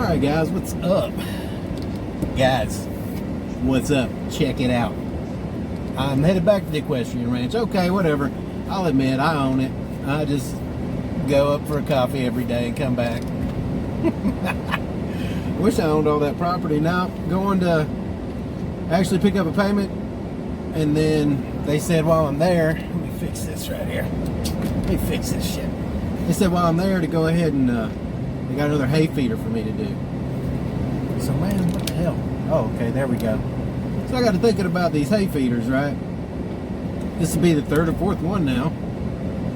Alright guys, what's up? Guys, what's up? Check it out. I'm headed back to the Equestrian Ranch. Okay, whatever. I'll admit, I own it. I just go up for a coffee every day and come back. Wish I owned all that property. Now, going to actually pick up a payment, and then they said while I'm there, let me fix this right here. Let me fix this shit. They said while I'm there to go ahead and they got another hay feeder for me to do. So man, what the hell? Oh, okay, there we go. So I got to thinking about these hay feeders, right? This will be the third or fourth one now.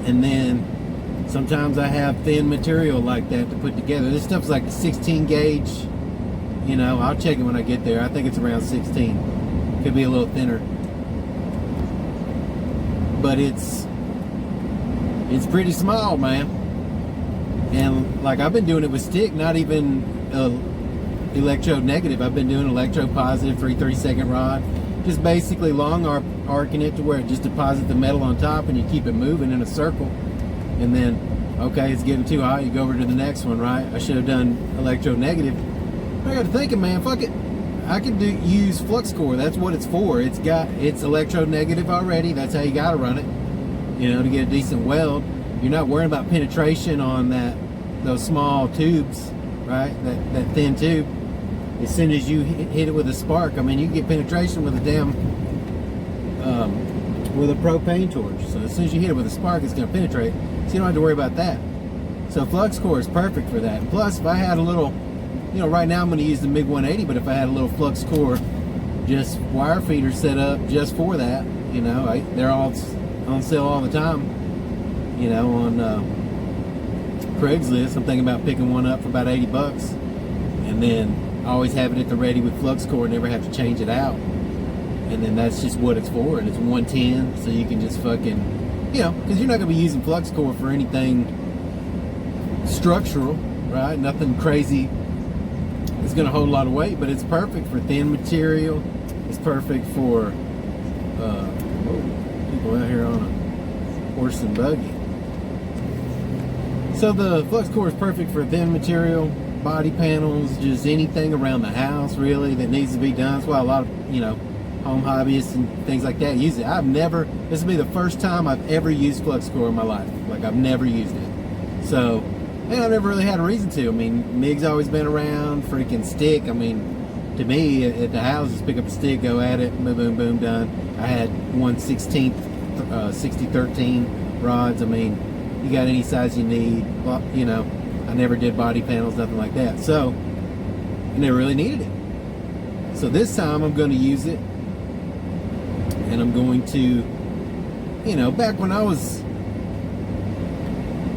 And then sometimes I have thin material like that to put together. This stuff's like a 16 gauge. You know, I'll check it when I get there. I think it's around 16. Could be a little thinner. But it's pretty small, man. And like I've been doing it with stick, not even electrode negative. I've been doing electrode positive 3/32 rod, just basically long arcing it to where it just deposits the metal on top and you keep it moving in a circle. And then, okay, it's getting too hot, you go over to the next one, right? I should have done electrode negative. But I got to thinking, man, fuck it. I could use flux core. That's what it's for. It's electrode negative already. That's how you got to run it, you know, to get a decent weld. You're not worrying about penetration on those small tubes, right? That thin tube. As soon as you hit it with a spark, I mean, you can get penetration with a damn with a propane torch. So as soon as you hit it with a spark, it's going to penetrate. So you don't have to worry about that. So flux core is perfect for that. And plus, if I had a little, you know, right now I'm going to use the MiG 180, but if I had a little flux core, just wire feeder set up just for that, you know, they're all on sale all the time. You know, on Craigslist, I'm thinking about picking one up for about 80 bucks, and then always have it at the ready with flux core, never have to change it out. And then that's just what it's for, and it's 110, so you can just fucking, you know, because you're not going to be using flux core for anything structural, right? Nothing crazy. It's going to hold a lot of weight, but it's perfect for thin material. It's perfect for people out here on a horse and buggy. So the flux core is perfect for thin material, body panels, just anything around the house really that needs to be done. That's why a lot of, you know, home hobbyists and things like that use it. This will be the first time I've ever used flux core in my life. Like, I've never used it. So, and I've never really had a reason to. I mean, MIG's always been around, freaking stick. I mean, to me, at the house, just pick up a stick, go at it, boom, boom, boom, done. I had 1/16 60-13 rods. I mean, you got any size you need. Well, you know, I never did body panels, nothing like that. So, I never really needed it. So this time I'm going to use it. And I'm going to, you know, back when I was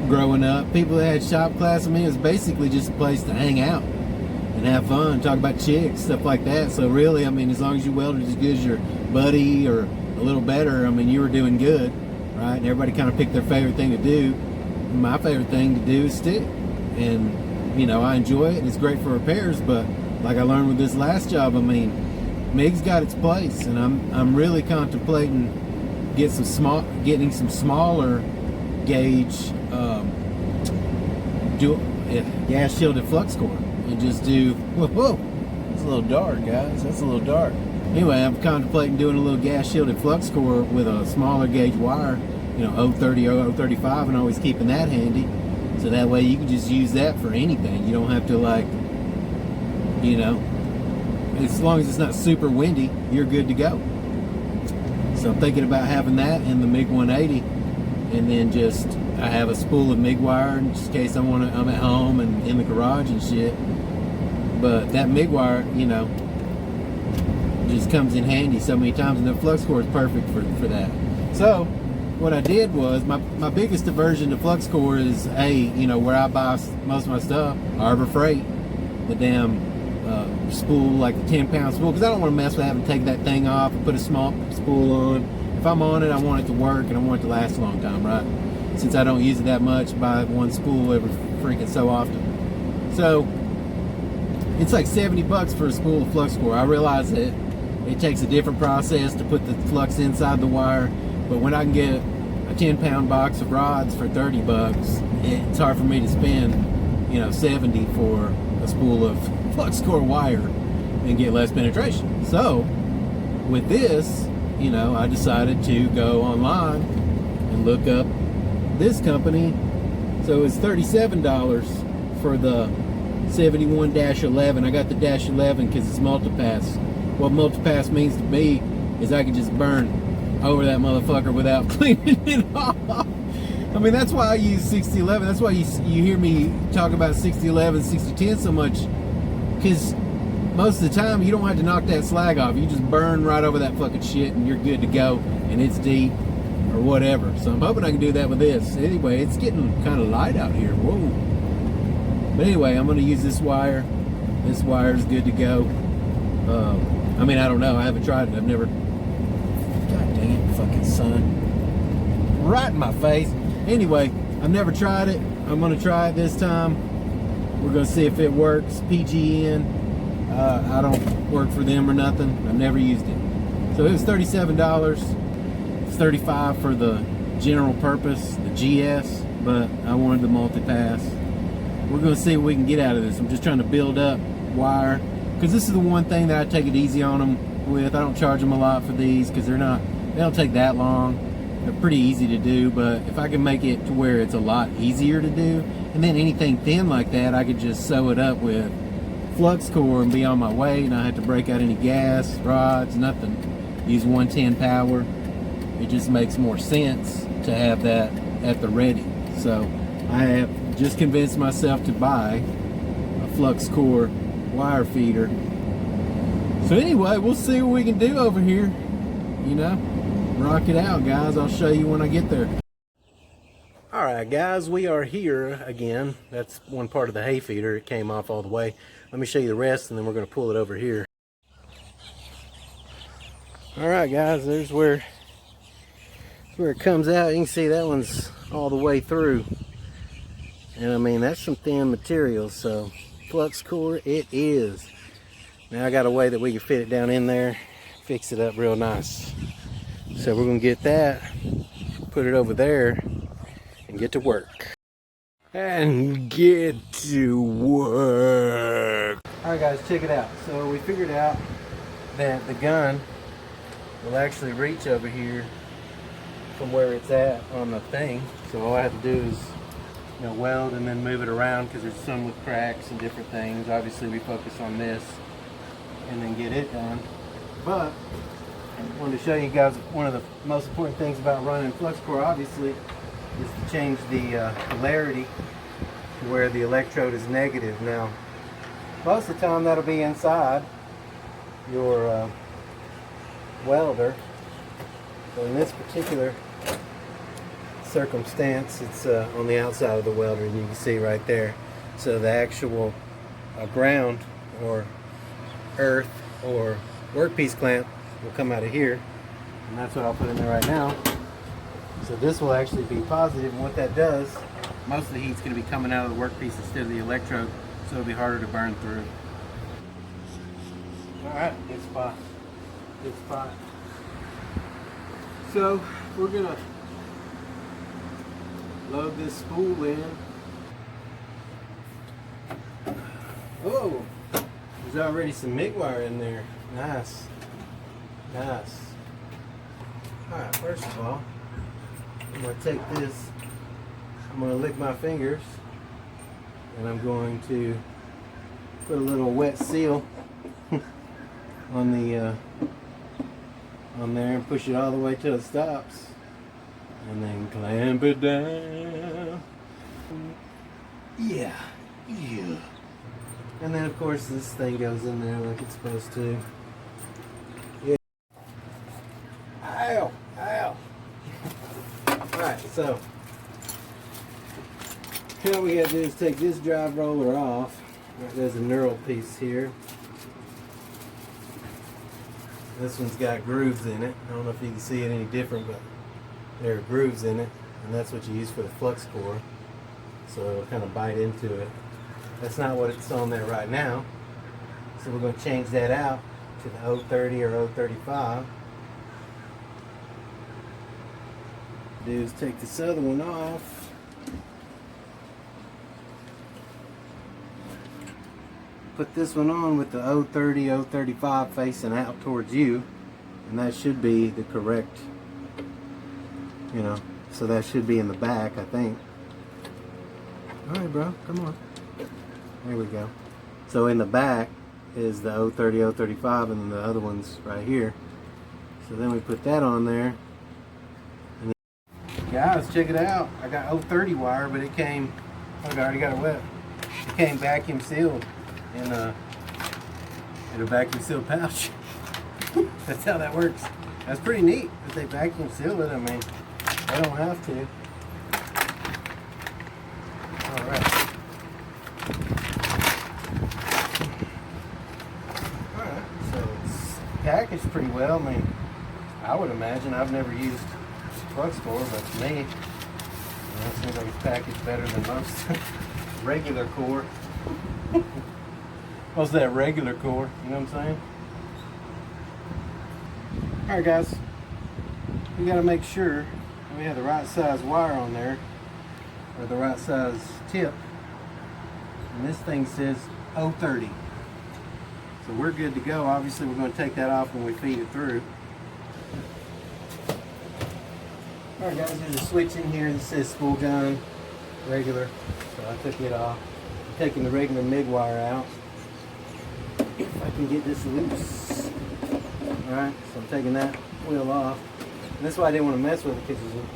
growing up, people that had shop class, I mean, it was basically just a place to hang out and have fun, talk about chicks, stuff like that. So really, I mean, as long as you welded as good as your buddy or a little better, I mean, you were doing good, right? And everybody kind of picked their favorite thing to do. My favorite thing to do is stick. And, you know, I enjoy it, and it's great for repairs, but like I learned with this last job, I mean, MIG's got its place, and I'm really contemplating getting some smaller gauge gas shielded flux core, and just do whoa, it's a little dark, guys. That's a little dark. Anyway, I'm contemplating doing a little gas shielded flux core with a smaller gauge wire, you know, 030 or 035, and always keeping that handy, so that way you can just use that for anything. You don't have to, like, you know, as long as it's not super windy, you're good to go. So I'm thinking about having that in the MiG 180, and then just I have a spool of MIG wire in just in case I'm at home and in the garage and shit. But that MIG wire, you know, just comes in handy so many times, and the flux core is perfect for that. So what I did was my biggest aversion to flux core is you know, where I buy most of my stuff, Harbor Freight, the damn spool, like the 10-pound spool, because I don't want to mess with having to take that thing off and put a small spool on. If I'm on it, I want it to work, and I want it to last a long time, right? Since I don't use it that much, buy one spool every freaking so often. So it's like 70 bucks for a spool of flux core. I realize that it takes a different process to put the flux inside the wire, but when I can get a 10-pound box of rods for 30 bucks, it's hard for me to spend, you know, 70 for a spool of flux core wire and get less penetration. So with this, you know, I decided to go online and look up this company. So it's $37 for the 71-11. I got the -11 because it's multipass. What multipass means to me is I can just burn over that motherfucker without cleaning it off. I mean, that's why I use 6011. That's why you hear me talk about 6011, 6010 so much, because most of the time you don't have to knock that slag off. You just burn right over that fucking shit and you're good to go, and it's deep or whatever. So I'm hoping I can do that with this. Anyway, it's getting kind of light out here. Whoa. But anyway, I'm going to use this wire. This wire is good to go. I mean, I don't know. I haven't tried it. I've never... God dang it, fucking sun. Right in my face. Anyway, I've never tried it. I'm going to try it this time. We're going to see if it works. PGN. I don't work for them or nothing. I've never used it. So it was $37. It's $35 for the general purpose, the GS, but I wanted the multipass. We're going to see what we can get out of this. I'm just trying to build up wire, because this is the one thing that I take it easy on them with. I don't charge them a lot for these because they don't take that long. They're pretty easy to do, but if I can make it to where it's a lot easier to do, and then anything thin like that, I could just sew it up with flux core and be on my way, and I have to break out any gas, rods, nothing. Use 110 power. It just makes more sense to have that at the ready. So I have just convinced myself to buy a flux core wire feeder. So anyway, we'll see what we can do over here. You know, rock it out, guys. I'll show you when I get there. All right, guys, we are here again. That's one part of the hay feeder. It came off all the way. Let me show you the rest, and then we're going to pull it over here. All right, guys, there's where it comes out. You can see that one's all the way through. And I mean, that's some thin material, so flux core it is. Now I got a way that we can fit it down in there, fix it up real nice. So we're gonna get that, put it over there, and get to work. And get to work. Alright guys, check it out. So we figured out that the gun will actually reach over here from where it's at on the thing. So all I have to do is, you know, weld and then move it around, because there's some with cracks and different things. Obviously we focus on this and then get it done. But I wanted to show you guys one of the most important things about running flux core, obviously, is to change the polarity to where the electrode is negative. Now, most of the time that'll be inside your welder. But in this particular circumstance, it's on the outside of the welder, and you can see right there. So the actual ground or earth or workpiece clamp will come out of here, and that's what I'll put in there right now. So this will actually be positive, and what that does, most of the heat's going to be coming out of the workpiece instead of the electrode, so it'll be harder to burn through. Alright, good spot. Good spot. So we're going to load this spool in. Oh, there's already some MIG wire in there. Nice. Nice. Alright, first of all, I'm going to take this, I'm going to lick my fingers, and I'm going to put a little wet seal on the on there and push it all the way till it stops, and then clamp it down. Yeah, yeah. And then of course this thing goes in there like it's supposed to. Yeah. Ow, ow. Alright, so now we got to do is take this drive roller off. There's a knurl piece here. This one's got grooves in it. I don't know if you can see it any different, but there are grooves in it, and that's what you use for the flux core. So it'll kind of bite into it. That's not what it's on there right now. So we're going to change that out to the 030 or 035. Do is take this other one off. put this one on with the 030, 035 facing out towards you, and that should be the correct, you know, so that should be in the back, I think. Alright bro, come on. There we go. So in the back is the 030, 035, and then the other one's right here. So then we put that on there. And then, guys, check it out. I got 030 wire, but it came, look, I already got it wet. It came vacuum sealed in a vacuum sealed pouch. That's how that works. That's pretty neat that they vacuum seal it. I mean, they don't have to. Alright. Alright, so it's packaged pretty well. I mean, I would imagine. I've never used flux core, but to me, it seems like it's packaged better than most regular core. Most of that regular core, you know what I'm saying? Alright guys, we gotta make sure we have the right size wire on there, or the right size tip. And this thing says 030. So we're good to go. Obviously we're going to take that off when we feed it through. Alright guys, there's a switch in here that says spool gun, regular. So I took it off. I'm taking the regular MIG wire out. If I can get this loose. Alright, so I'm taking that wheel off. And that's why I didn't want to mess with it, because there's a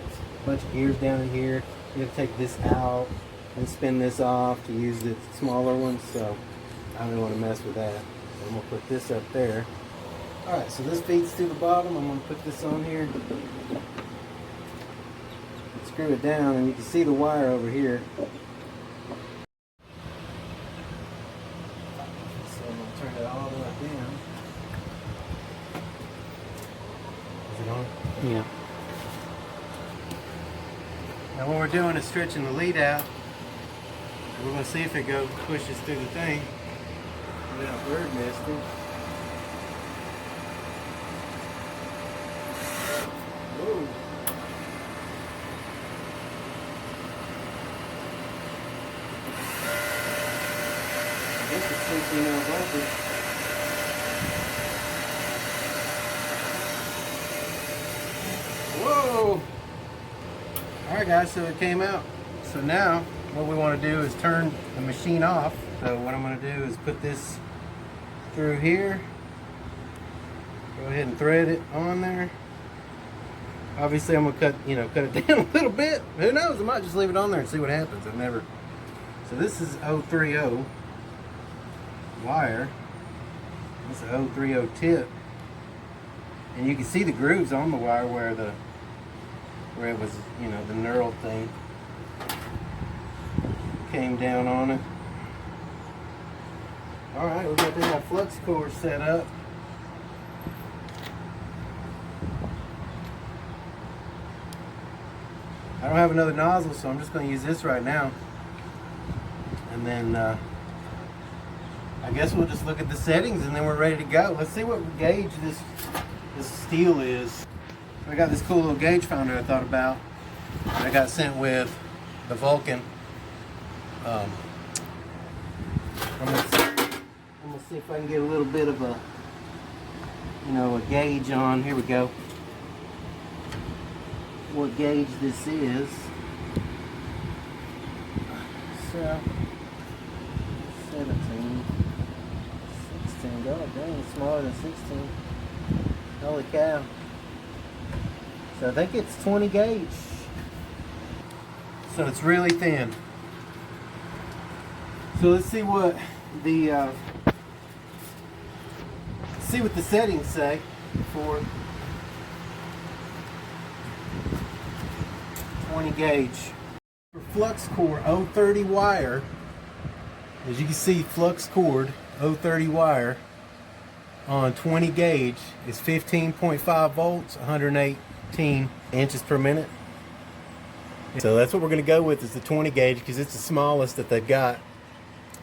bunch of gears down in here. You have to take this out and spin this off to use the smaller one, so I don't want to mess with that. So I'm going to put this up there. Alright, so this feeds to the bottom. I'm going to put this on here. Screw it down, and you can see the wire over here. So I'm going to turn it all the way down. Is it on? Yeah. Now what we're doing is stretching the lead out. We're going to see if it pushes through the thing without bird nesting. Whoa. I guess it's 16 ounce voltage. Whoa! Alright guys, so it came out. So now what we want to do is turn the machine off. So what I'm going to do is put this through here. Go ahead and thread it on there. Obviously I'm going to cut it down a little bit. Who knows? I might just leave it on there and see what happens. I've never. So this is 030 wire. This is 030 tip. And you can see the grooves on the wire where it was, the knurled thing came down on it. Alright, we got that flux core set up. I don't have another nozzle, so I'm just going to use this right now. And then I guess we'll just look at the settings and then we're ready to go. Let's see what gauge this steel is. I got this cool little gauge finder I thought about. I got sent with the Vulcan. I'm gonna see if I can get a little bit of a gauge on. Here we go. What gauge this is. So 17, 16. God dang, it's smaller than 16. Holy cow. So I think it's 20 gauge. So it's really thin. So let's see what the settings say for 20 gauge. For flux core 030 wire, as you can see, flux cord 030 wire on 20 gauge is 15.5 volts, 118 inches per minute. So that's what we're going to go with, is the 20 gauge, because it's the smallest that they've got.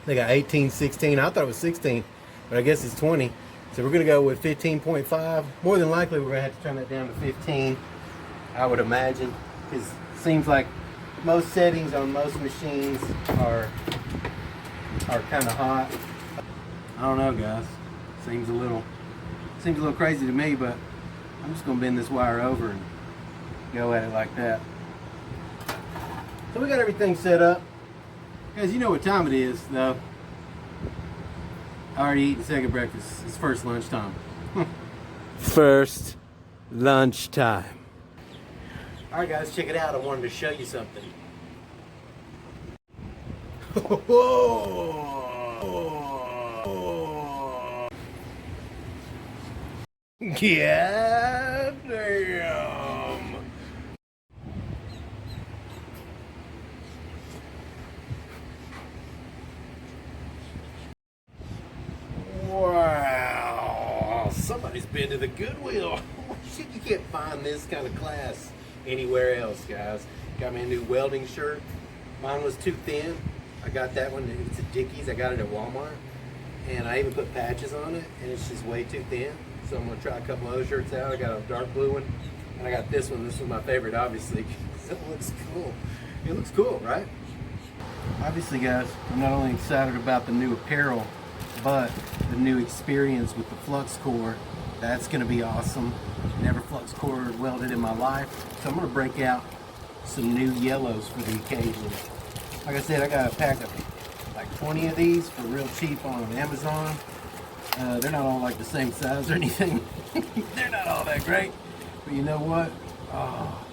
They got 18, 16. I thought it was 16, but I guess it's 20. So we're going to go with 15.5. More than likely, we're going to have to turn that down to 15, I would imagine, because it seems like most settings on most machines are kind of hot. I don't know, guys. Seems a little crazy to me, but I'm just gonna bend this wire over and go at it like that. So we got everything set up. Guys, you know what time it is, though. I already eaten second breakfast. It's first lunchtime. First lunchtime. Alright guys, check it out. I wanted to show you something. Yeah, damn. Wow, somebody's been to the Goodwill. Shit, you can't find this kind of class anywhere else, guys. Got me a new welding shirt. Mine was too thin. I got that one. It's a Dickies. I got it at Walmart. And I even put patches on it, and it's just way too thin. So I'm gonna try a couple of those shirts out. I got a dark blue one, and I got this one. This was my favorite, obviously, because it looks cool. It looks cool, right? Obviously, guys, I'm not only excited about the new apparel, but the new experience with the flux core. That's gonna be awesome. Never flux core welded in my life. So I'm gonna break out some new yellows for the occasion. Like I said, I got a pack of like 20 of these for real cheap on Amazon. They're not all like the same size or anything. They're not all that great. But you know what? Oh.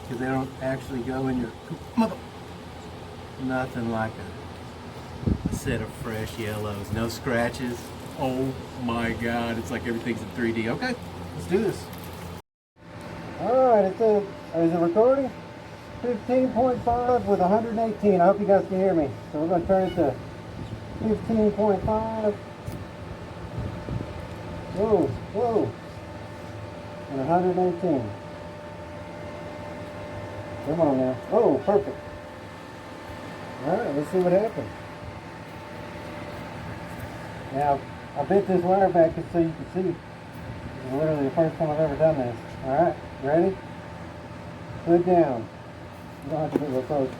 Because they don't actually go in your mother. Nothing like a set of fresh yellows. No scratches. Oh my God. It's like everything's in 3D. Okay, let's do this. Alright, is it recording? 15.5 with 118. I hope you guys can hear me. So we're going to turn it to 15.5. Whoa, whoa. And 118. Come on now. Oh, perfect. Alright, let's see what happens. Now, I bent this wire back just so you can see. It's literally the first time I've ever done this. Alright, ready? Put down. You don't have to get real close.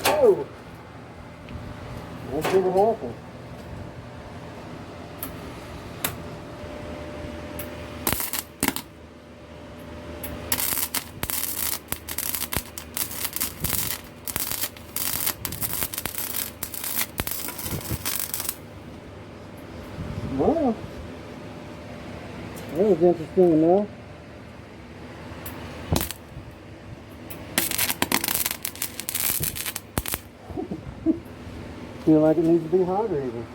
Oh! Let's see what happens. Wow. That was interesting enough. Feel like it needs to be hotter even.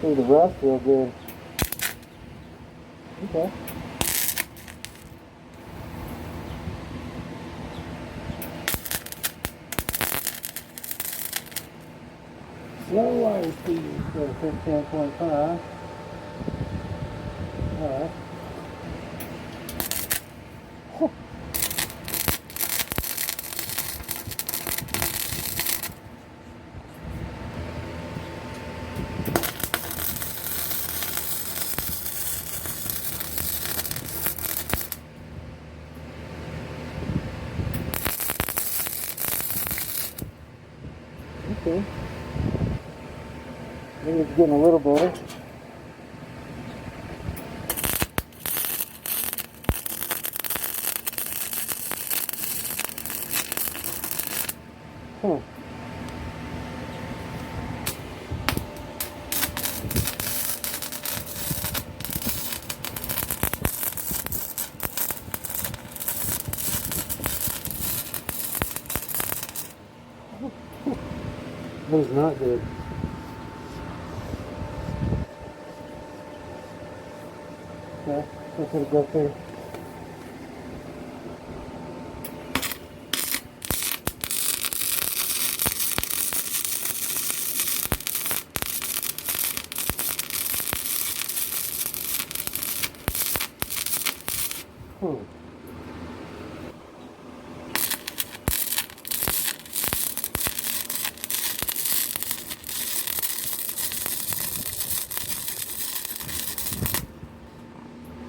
See the rust real good. Okay. Slow wire speed instead of 15.5. Alright. Okay. Maybe it's getting a little better. Huh. That was not good. Okay, let's let it go through.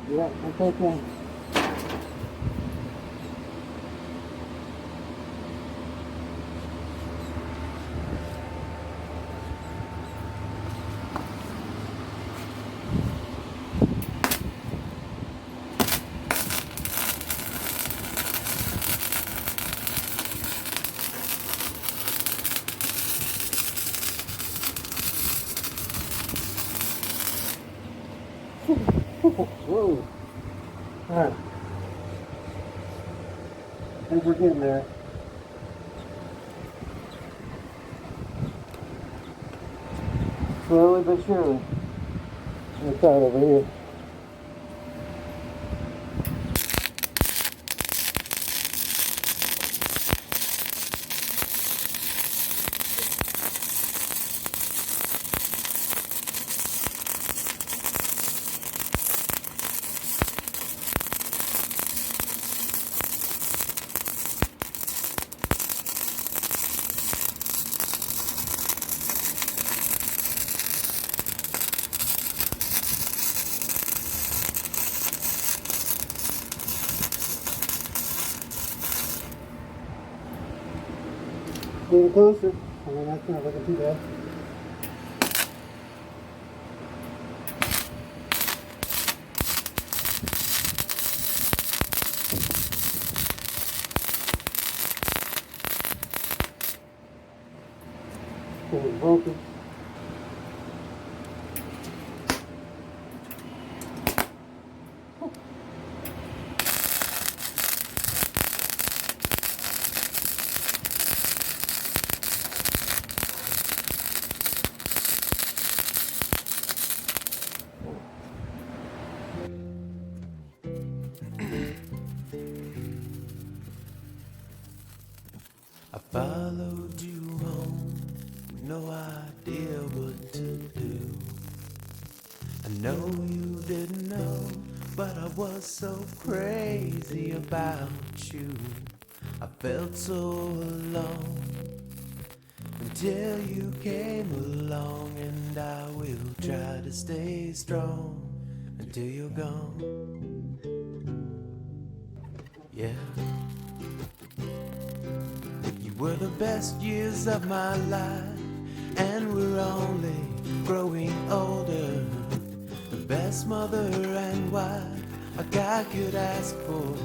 Yeah, I'm taking. Whoa. Alright. I think we're getting there. Slowly but surely. Let's try it over here. Getting closer. I mean, that's not looking too bad. Getting broken. I followed you home with no idea what to do. I know you didn't know, but I was so crazy about you. I felt so alone until you came along, and I will try to stay strong until you're gone. Yeah. You were the best years of my life, and we're only growing older. The best mother and wife a guy could ask for,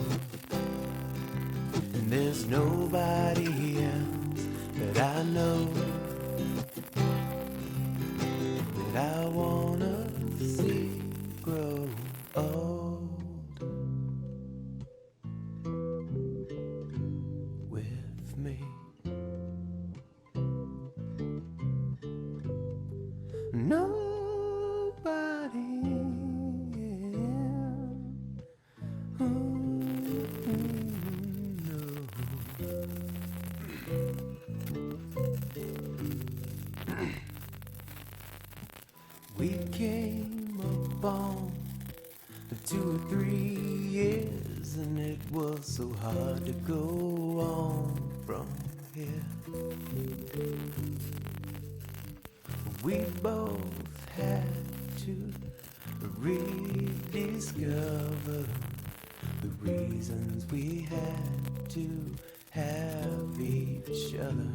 and there's nobody else that I know that I wanna see grow old with me. Nobody. No. We came upon 2 or 3 years, and it was so hard to go on from here. We both had to rediscover the reasons we had to have each other.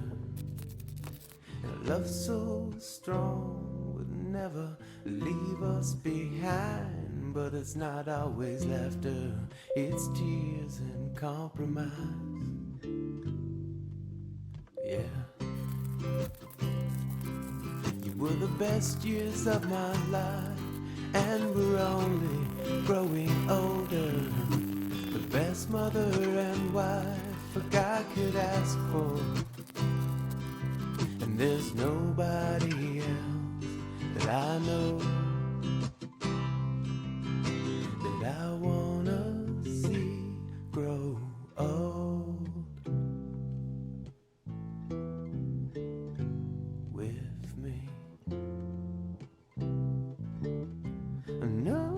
And a love so strong would never leave us behind, but it's not always laughter, it's tears and compromise. Yeah. You were the best years of my life, and we're only growing older. The best mother and wife a guy could ask for, and there's nobody else that I know that I wanna see grow old with me. Nobody,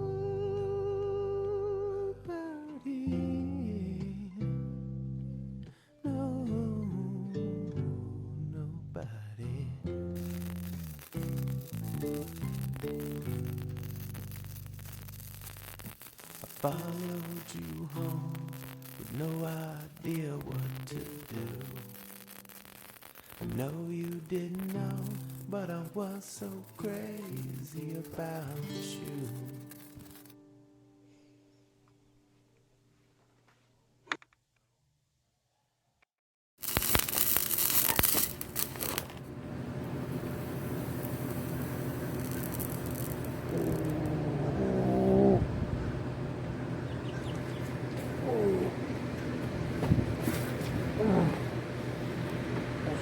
no, nobody. I followed you home with no idea what to do. I know you didn't know, but I was so crazy about you.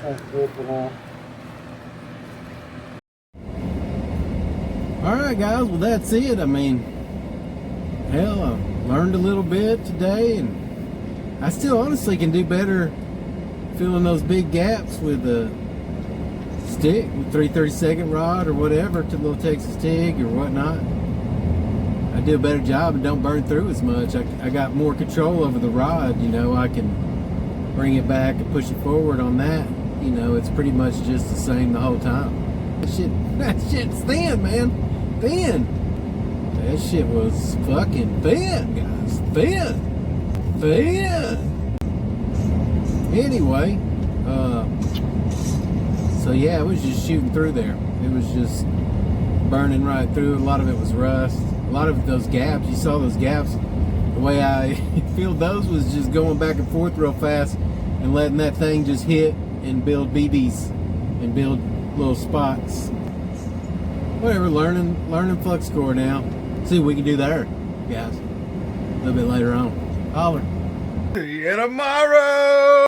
That's good for now. Alright guys, well that's it. I mean, hell, I learned a little bit today, and I still honestly can do better filling those big gaps with a stick, with 3/32 rod or whatever, to little Texas TIG or whatnot. I do a better job and don't burn through as much. I got more control over the rod, you know. I can bring it back and push it forward on that. You know, it's pretty much just the same the whole time. That shit's thin, man. Thin. That shit was fucking thin, guys. Thin. Anyway, so yeah, it was just shooting through there. It was just burning right through. A lot of it was rust. A lot of those gaps, you saw those gaps. The way I filled those was just going back and forth real fast and letting that thing just hit and build BBs and build little spots. Whatever, learning flux core now. See what we can do there, guys. A little bit later on. Holler. See you tomorrow.